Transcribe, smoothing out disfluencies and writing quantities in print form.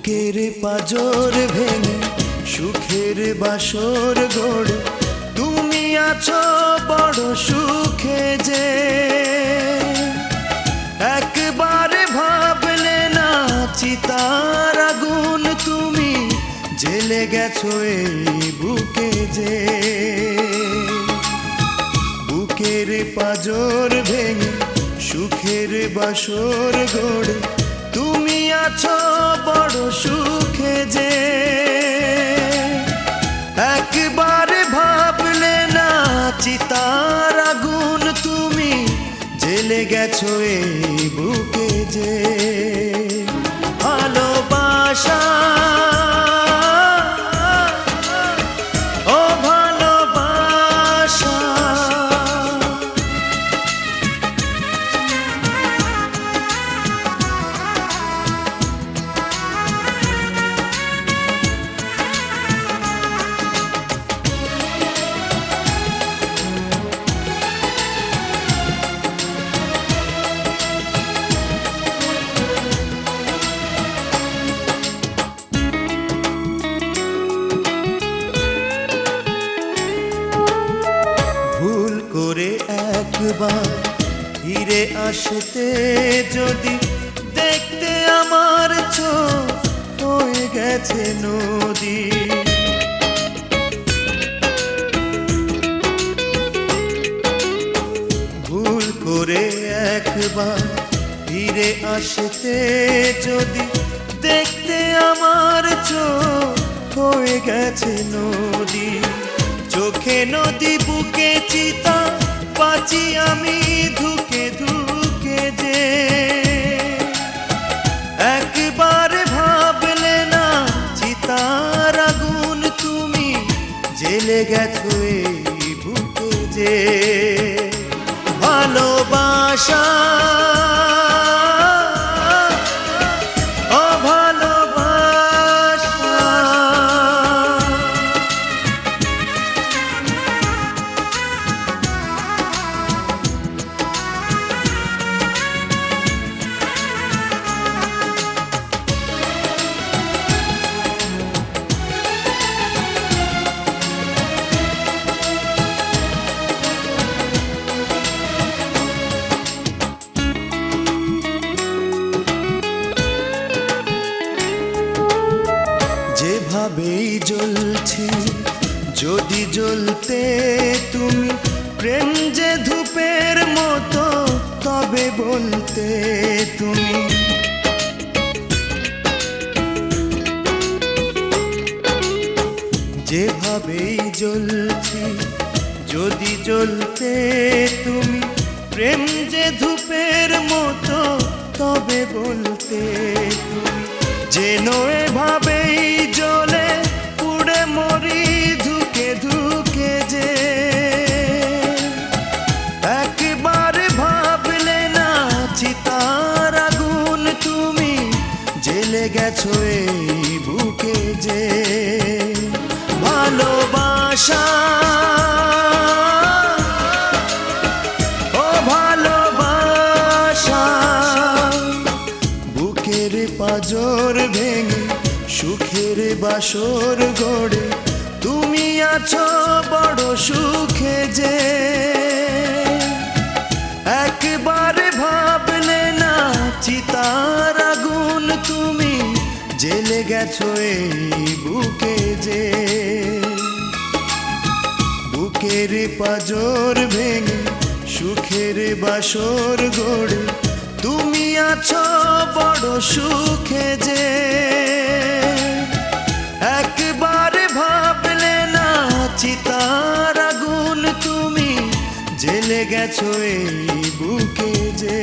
বুকের পাজর ভেঙে সুখের বাসর গড়ে তুমি আছো বড় সুখে যে একবার ভাবলে না চিতার আগুন তুমি জেলে গেছো এই বুকে যে বুকের পাজর ভেঙে সুখের বাসর গড়ে তুমি আছো বড় সুখে যে একবার ভাবলে না চিতার আগুন তুমি জেলে গেছো এই বুকে যে ভালোবাসা ও ভালোবাসা ভুল করে একবার ফিরে আসতে যদি দেখতে আমার চোখ হয়ে গেছে নদী ভুল করে একবার ফিরে আসতে যদি দেখতে আমার চোখ হয়ে গেছে নদী চোখে নদী বুকে চিতা পাচি আমি ধুকে ধুকে যে একবার ভাবলে না চিতার আগুন তুমি জেলে গেছো এই বুকে যে ভালোবাসা ও ভালোবাসা যেভাবেই জ্বলছি যদি জ্বলতে তুমি প্রেম যে ধূপের মতো তবে বলতে তুমি যেভাবেই জ্বলছি যদি জ্বলতে তুমি প্রেম যে ধূপের মতো তবে বলতে তুমি যেন এভাবেই জ্বলে পুড়ে মরি ধুকে ধুকে যে একবার ভাবলে না চিতার আগুন তুমি জেলে গেছো এই বুকে যে ভালোবাসা ও ভালোবাসা বুকের পাজর ভেঙে সুখের বাসর গড়ে তুমি আছো বড় সুখে যে একবার ভাবলে না চিতার আগুন তুমি জেলে গেছো এই বুকে যে বুকের পাজর ভেঙে সুখের বাসর গড়ে তুমি আছো বড় সুখে যে একবার ভাবলে না চিতার আগুন তুমি জেলে গেছো এই বুকে যে